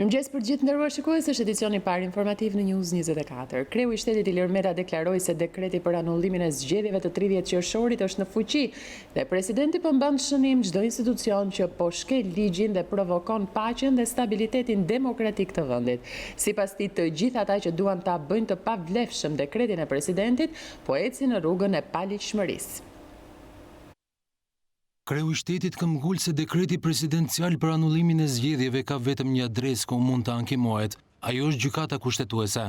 Mirëmëngjes për gjithë nderuar shikues, është edicioni i parë informativ në News24. Kreu i shtetit Ilir Meta deklaroi se dekreti për anullimin e zgjedhjeve të 30 qershorit është në fuqi dhe presidenti po mban shënim çdo institucion që po shkel ligjin dhe provokon paqen dhe stabilitetin demokratik të vendit. Sipas tij, të gjithë ata që duan ta bëjnë të pavlefshëm dekretin e presidentit po ecin në rrugën e paligjshmërisë. Kreu i shtetit këmbgul se dekreti presidencial për anullimin e zgjedhjeve ka vetëm një adresë ku mund të ankimohet. Ajo është gjykata kushtetuese.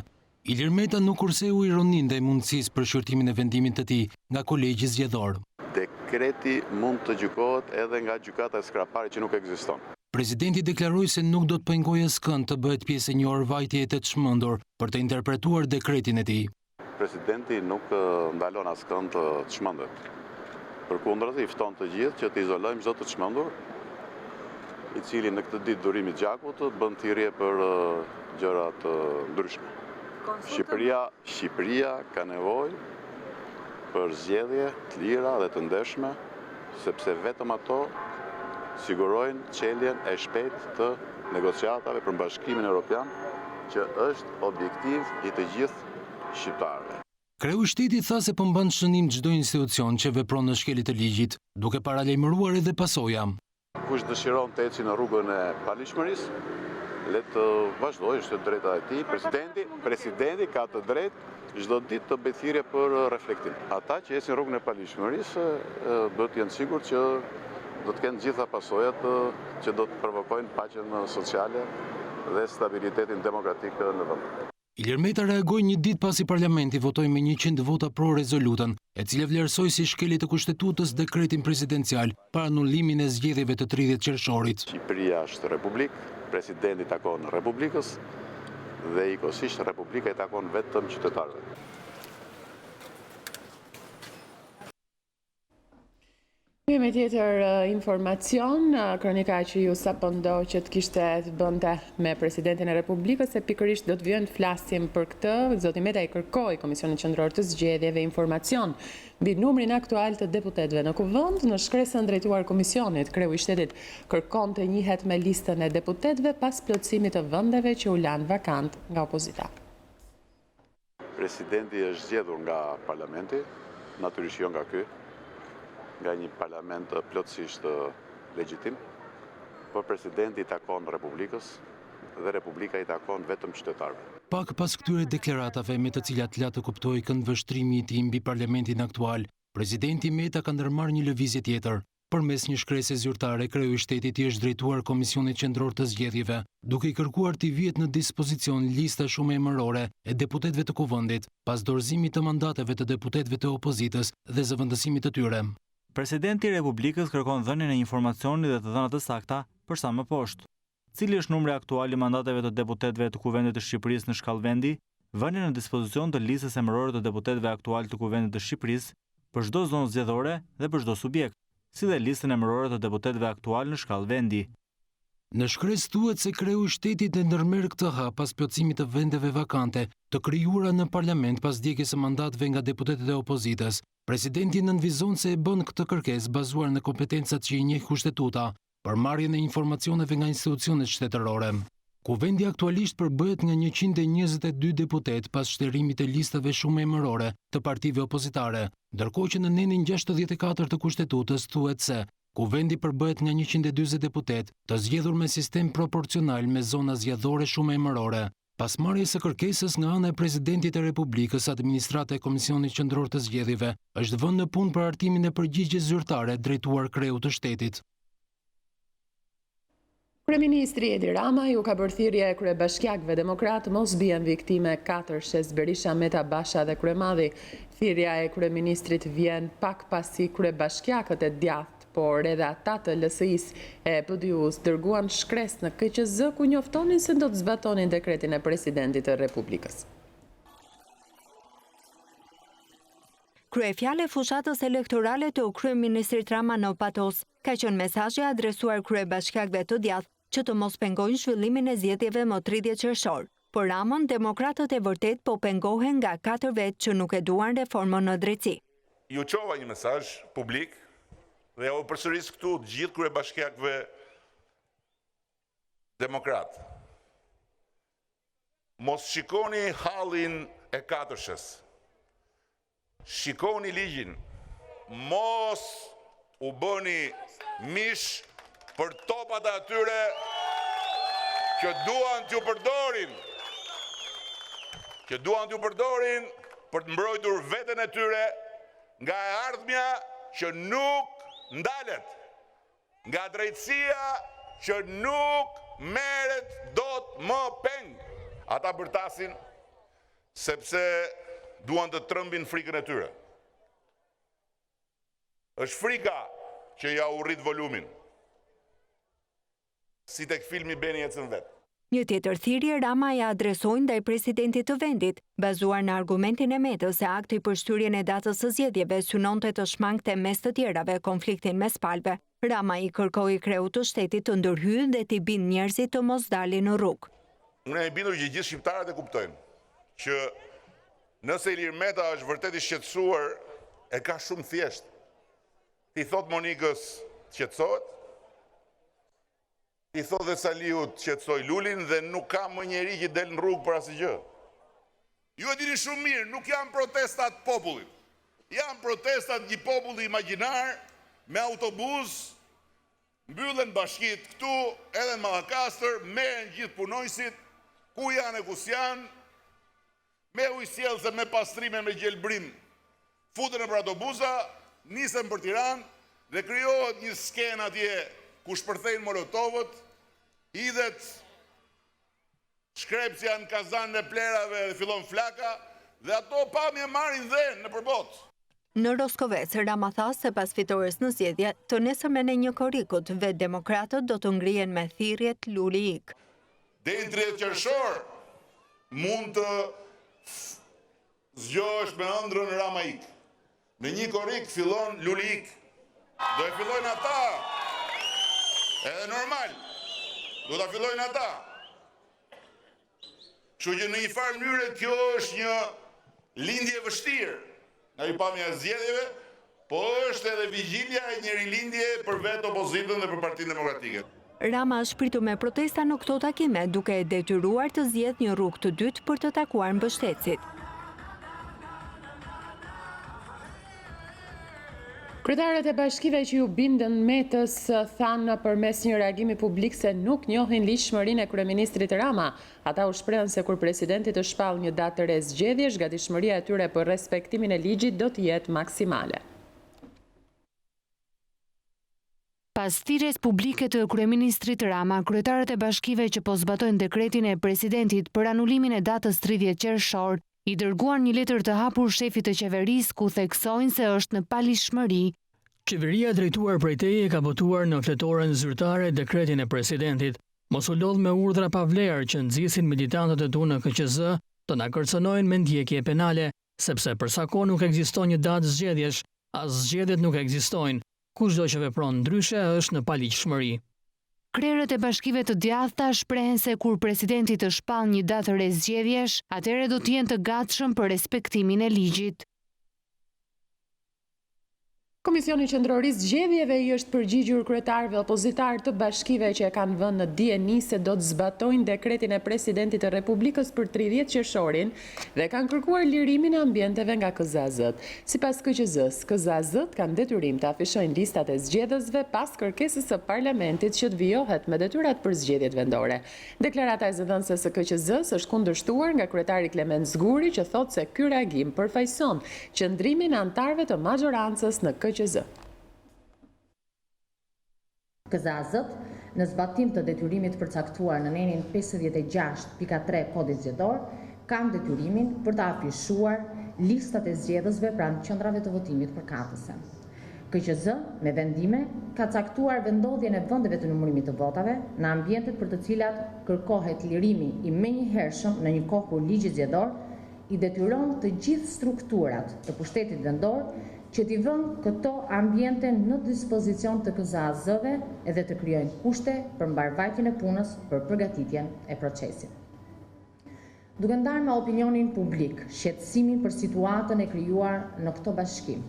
Ilir Meta nuk kurseu ironinë ndaj mundësisë për shqyrtimin e vendimit të tij nga kolegji zgjedhor. Dekreti mund të gjykohet edhe nga gjykata e skrapare që nuk ekziston. Presidenti deklaroi se nuk do të pengojë askënd të bëhet pjesë e një orvajtje të çmendur për të interpretuar dekretin e tij. Presidenti nuk ndalon askënd të çmendet. Përkundër, i fton të gjithë që të izolojmë çdo të çmendur, i cili në këtë ditë durimit gjakut bën thirrje për gjëra të ndryshme. Shqipëria ka nevojë për zgjedhje të lira dhe të ndeshme, sepse vetëm ato sigurojnë çeljen e shpejtë të negociatave për Bashkimin Evropian, që është objektiv i të gjithë shqiptarëve. Kreu i shtetit tha se po mban shënim çdo institucion që vepron në shkelje të ligjit, duke paralajmëruar edhe pasoja. Kush dëshiron të ecë në rrugën e paligjshmërisë, le të vazhdojë, është drejta e tij. Presidenti ka të drejtë çdo ditë të bëjë thirrje për reflektim. Ata që ecin në rrugën e paligjshmërisë duhet të jenë sigurt që do të kenë gjitha pasojat që do të provokojnë paqen sociale dhe stabilitetin demokratik në vend. Ilir Meta reagoi një ditë pasi parlamenti votoi me 100 vota pro rezolutën, e cila vlerësoi si shkelje të kushtetutës dekretin presidencial për anullimin e zgjedhjeve të 30 qershorit. Shqipëria është republikë, presidenti takon republikës dhe ikosisht republika i takon vetëm qytetarëve. Me tjetër informacion, kronika që ju sapo ndoqët kishte të bënte me presidentin e Republikës, se pikërisht do të vjen të flasim për këtë. Zoti Meta i kërkoi Komisionit Qendror të Zgjedhjeve informacion mbi numrin aktual të deputetëve në kuvend. Në shkresën drejtuar komisionit, kreu i shtetit kërkon të njihet me listën e deputetëve pas plotësimit të vendeve që u lanë vakant nga opozita. Presidenti është zgjedhur nga parlamenti, natyrisht jo nga ky, nga një parlament plotësisht legjitim, por presidenti i takon Republikës dhe Republika i takon vetëm qytetarëve. Pak pas këtyre deklaratave me të cilat la të kuptoi këndvështrimi i tij mbi parlamentin aktual, presidenti Meta ka ndërmarrë një lëvizje tjetër. Përmes një shkrese zyrtare, kreu i shtetit i është drejtuar Komisionit Qendror të Zgjedhjeve, duke i kërkuar t'i vihet në dispozicion lista shumë emërore e deputetëve të kuvendit, pas dorëzimit të mandateve të deputetëve të opozitës dhe zëvendësimit të tyre. Presidenti i Republikës kërkon dhënien e informacionit dhe të dhënave të sakta për sa më poshtë. Cili është numri aktual i mandateve të deputetëve të Kuvendit të Shqipërisë në shkallë vendi, vënien në dispozicion të listës emërore të deputetëve aktual të Kuvendit të Shqipërisë për çdo zonë zgjedhore dhe për çdo subjekt, si dhe listën emërore të deputetëve aktual në shkallë vendi. Në shkresë thuhet se kreu i shtetit e ndërmerr këtë hap pas plotësimit të vendeve vakante të krijuara në parlament pas djegjes së mandateve nga deputetët e opozitës. Presidenti nënvizon se e bën këtë kërkesë bazuar në kompetencat që i njeh kushtetuta për marrjen e informacioneve nga institucionet shtetërore. Kuvendi aktualisht përbëhet nga 122 deputet pas shtërimit të listave shumë emërore të partive opozitare, ndërkohë që në nenin 64 të kushtetutës thuhet se Kuvendi përbëhet nga 140 deputet të zgjedhur me sistem proporcional me zona zgjedhore shumë emërore. Pas marrjes së kërkesës nga ana e presidentit të Republikës, administrata e Komisionit Qendror të Zgjedhjeve është vënë në punë për hartimin e përgjigjes zyrtare drejtuar kreut të shtetit. Kryeministri Edi Rama ju ka bërë thirrje kryebashkiakëve demokrat mos bien viktime 4 shes Berisha, Meta, Basha dhe Kryemadhi. Thirrja e kryeministrit vjen pak pasi kryebashkiakët e djathtë, por edhe ata të LSI-s e PD-s dërguan shkresë në KQZ ku njoftonin se do të zbatonin dekretin e presidentit të Republikës. Kryefjale fushatës elektorale të kryeministrit Rama në Patos ka qenë mesazhi adresuar kryebashkiakëve të djathtë që të mos pengojnë zhvillimin e zgjedhjeve më 30 qershor. Por Ramën, demokratët e vërtet po pengohen nga 4 vetë që nuk e duan reformën në drejtësi. Ju çova një mesazh publik dhe ja u përsëris këtu të gjithë kryebashkiakëve demokrat Mos shikoni hallin e katërshës. Shikoni ligjin. Mos u bëni mish për topat e atyre që duan t'ju përdorin. Që duan t'ju përdorin për të mbrojtur veten e tyre nga e ardhmja që nuk ndalet. Nga drejtësia që nuk merret dot më peng. Ata bërtasin sepse duan të trëmbin frikën e tyre. Është frika që ja u rrit volumin. Si tek filmi Beni ecën vet. Një tjetër thirrje Rama ja adresoi ndaj presidentit të vendit, bazuar në argumentin e Metës se akti për shtyrjen e datës së zgjedhjeve synonte të shmangte mes të tjerave konfliktin mes palëve. Rama i kërkoi kreut të shtetit të ndërhyjë dhe t'i bindë njerëzit të mos dalin në rrugë. Unë e bindur që gjithë shqiptarët e kuptojnë që nëse Ilir Meta është vërtet i shqetësuar, e ka shumë thjesht. Ti thot Monikës qetësohet, ti thot dhe Saliut qetësoj Lulin dhe nuk ka më njeri që del në rrugë për asgjë. Ju e dini shumë mirë, nuk janë protestat popullit. Janë protestat një populli imagjinar me autobus, mbyllen bashkit këtu, edhe në Mallakastër, merren gjithë punojësit, ku janë e kus janë, me ujësjellse, me pastrime, me gjelbrim, futen për autobusa, nisen për Tiranë dhe krijohet një skenë atje ku shpërthejnë molotovët, hidhet shkrepsja në kazanën e plerave dhe fillon flaka, dhe ato pamje marrin dhe në përbot. Në Roskovec, Rama tha se pas fitores në zgjedhje, të nesërmen e një korikut, vetë demokratët do të ngrihen me thirrjet Luli ik. Deri në 30 qershor mund të zgjohesh me ëndrrën Rama ik. Në një korik fillon Luli ik. Do e fillojnë ata. Edhe normal. Do ta fillojnë ata. Kështu që në një farë mënyrë kjo është një lindje e vështirë. Nga i pamja e zgjedhjeve, po është edhe vigjilja e një rilindje për vetë opozitën dhe për Partinë Demokratike. Rama është pritur me protesta në këto takime, duke e detyruar të zgjedhë një rrugë të dytë për të takuar mbështetësit. Kryetarët e bashkive që ju bindën Metës thanë përmes një reagimi publik se nuk njohin ligjshmërinë e kryeministrit Rama. Ata u shprehën se kur presidenti të shpall një datë të re zgjedhjesh, gatishmëria e tyre për respektimin e ligjit do të jetë maksimale. Pas thirrjes publike të kryeministrit Rama, kryetarët e bashkive që po zbatojnë dekretin e presidentit për anulimin e datës 30 qershor, i dërguan një letër të hapur shefit të qeverisë ku theksojnë se është në paligjshmëri. Qeveria drejtuar prej teje ka votuar në fletoren zyrtare dekretin e presidentit. Mos u lodh me urdhra pa vlerë që nxisin militantët e tu në KQZ të na kërcënojnë me ndjekje penale, sepse për sa kohë nuk ekziston një datë zgjedhjesh, as zgjedhjet nuk ekzistojnë. Kushdo që vepron ndryshe është në paligjshmëri. Krerët e bashkive të djathta shprehen se kur presidenti të shpall një datë re zgjedhjesh, atëherë do të jenë të gatshëm për respektimin e ligjit. Komisioni Qendror i Zgjedhjeve i është përgjigjur kryetarëve opozitar të bashkive që e kanë vënë në dieni se do të zbatojnë dekretin e presidentit të Republikës për 30 qershorin dhe kanë kërkuar lirimin e ambienteve nga KZZ. Sipas KQZ-s, KZZ kanë detyrim të afishojnë listat e zgjedhësve pas kërkesës së parlamentit që të vijohet me detyrat për zgjedhjet vendore. Deklarata e zëdhënëses së KQZ-s është kundërshtuar nga kryetari Klement Zguri që thotë se ky reagim përfaqëson qëndrimin e anëtarëve të majorancës në KQZ. KZZ, në zbatim të detyrimit përcaktuar në nenin 56.3 kodit zgjedhor, kanë detyrimin për të afishuar listat e zgjedhësve pranë qendrave të votimit përkatëse. KQZ, me vendime, ka caktuar vendodhjen e vendeve të numërimit të votave në ambientet për të cilat kërkohet lirimi i menjëhershëm në një kohë kur ligji zgjedhor i detyron të gjithë strukturat të pushtetit vendor që t'i vënë këto ambiente në dispozicion të KZZ-ve edhe të krijojnë kushte për mbarvajtjen e punës për përgatitjen e procesit. Duke ndarë me opinionin publik shqetësimin për situatën e krijuar në këto bashkim,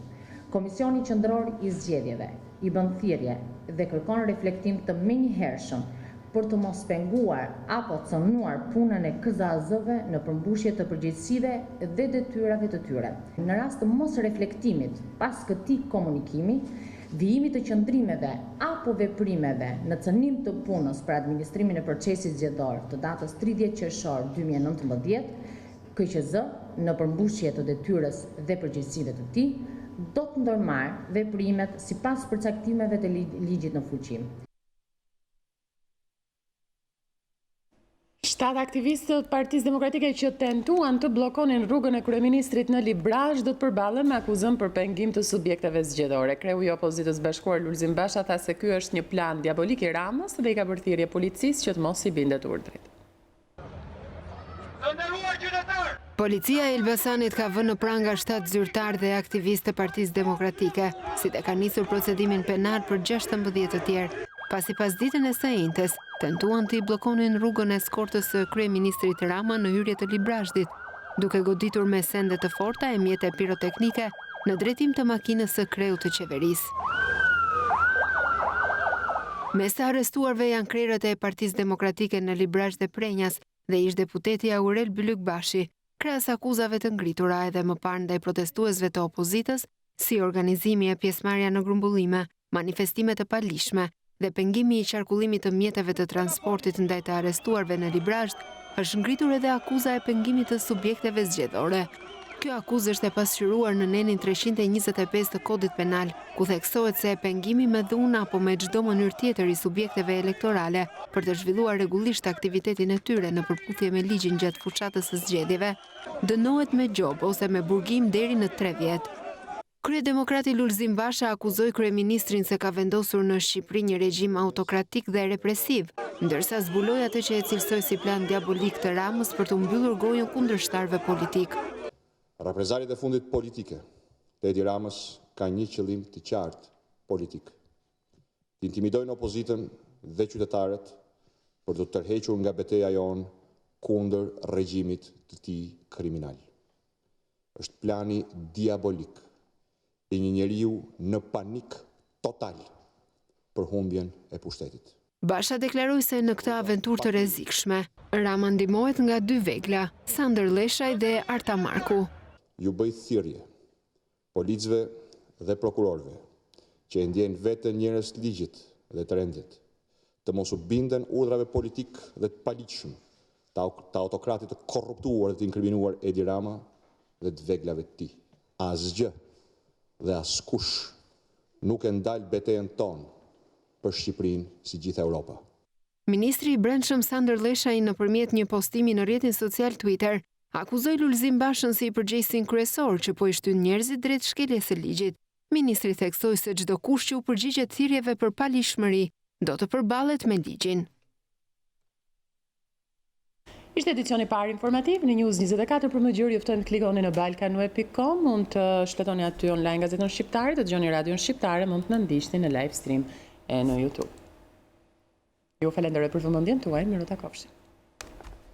Komisioni Qendror i Zgjedhjeve i bën thirrje dhe kërkon reflektim të menjëhershëm për të mos penguar apo cënuar punën e KZAZ-ve në përmbushje të përgjegjësive dhe detyrave të tyre. Në rast të mos reflektimit pas këtij komunikimi, vijimit të qëndrimeve apo veprimeve në cënim të punës për administrimin e procesit zgjedhor të datës 30 qershor 2019, KQZ në përmbushje të detyrës dhe përgjegjësive të tij do të ndërmarrë veprimet sipas përcaktimeve të ligjit në fuqi. 7 aktivistët Partisë Demokratike që tentuan të bllokonin rrugën e kryeministrit në Librazh do të përballen me akuzën për pengim të subjekteve zgjedhore. Kreu i opozitës bashkuar Lulzim Basha tha se ky është një plan diabolik i Ramës dhe i ka bërë thirrje policisë që të mos i bindet urdhrit. Policia e Elbasanit ka vënë në pranga 7 zyrtar dhe aktivistë të Partisë Demokratike, si dhe ka nisur procedimin penal për 16 të tjerë, pasi pas ditën e së njëjtës tentuan të i bllokonin rrugën e eskortës së kryeministrit Rama në hyrje të Librazhdit, duke goditur me sende të forta e mjete piroteknike në drejtim të makinës së kreut të qeverisë. Mes të arrestuarve janë krerët e Partisë Demokratike në Librazh dhe Prenjas dhe ish deputeti Aurel Bylykbashi, krahas akuzave të ngritura edhe më parë ndaj protestuesve të opozitës, si organizimi e pjesëmarrja në grumbullime, manifestime të palishme dhe pengimi i qarkullimit të mjeteve të transportit ndaj të arrestuarve në Librazh, është ngritur edhe akuza e pengimit të subjekteve zgjedhore. Kjo akuzë është e pasqyruar në nenin 325 të Kodit Penal, ku theksohet se pengimi me dhunë apo me çdo mënyrë tjetër i subjekteve elektorale për të zhvilluar rregullisht aktivitetin e tyre në përputhje me ligjin gjatë fuqatës së zgjedhjeve, dënohet me gjob ose me burgim deri në 3 vjet. Kryedemokrati Lulzim Basha akuzoi kryeministrin se ka vendosur në Shqipëri një regjim autokratik dhe represiv, ndërsa zbuloi atë që e cilësoi si plan diabolik të Ramës për të mbyllur gojën kundërshtarëve politik. Reprezalit e fundit politike të Edi Ramës ka një qëllim të qartë politik. Të intimidojnë opozitën dhe qytetarët për të tërhequr nga betejë jonë kundër regjimit të tij kriminal. Është plani diabolik i një njeriu në panik total për humbjen e pushtetit. Basha deklaroi se në këtë aventurë të rrezikshme, Rama ndihmohet nga 2 vegla, Sander Leshaj dhe Arta Marku. Ju bëj thirrje policëve dhe prokurorëve që e ndjejnë veten njerëz të ligjit dhe të rendit, të mos u binden urdhrave politik dhe të paligjshëm të autokratit të korruptuar dhe të inkriminuar Edi Rama dhe të veglave të tij. Asgjë dhe askush nuk e ndal betejën tonë për Shqipërinë si gjithë Europa. Ministri i Brendshëm Sander Leshaj nëpërmjet një postimi në rrjetin social Twitter akuzoi Lulzim Bashën si i përgjegjësin kryesor që po i shtyn njerëzit drejt shkeljes së ligjit. Ministri theksoi se çdo kush që u përgjigjet thirrjeve për palishmëri do të përballet me ligjin. Ishte edicioni parë informativ në News24 për më gjërë juftën të klikoni në balkanweb.com, mund të shpletoni aty online gazetën shqiptare, të dëgjoni radion shqiptare, mund të na ndiqni në live stream e në YouTube. Ju falenderoj për vëmendjen tuaj, miru takofshi.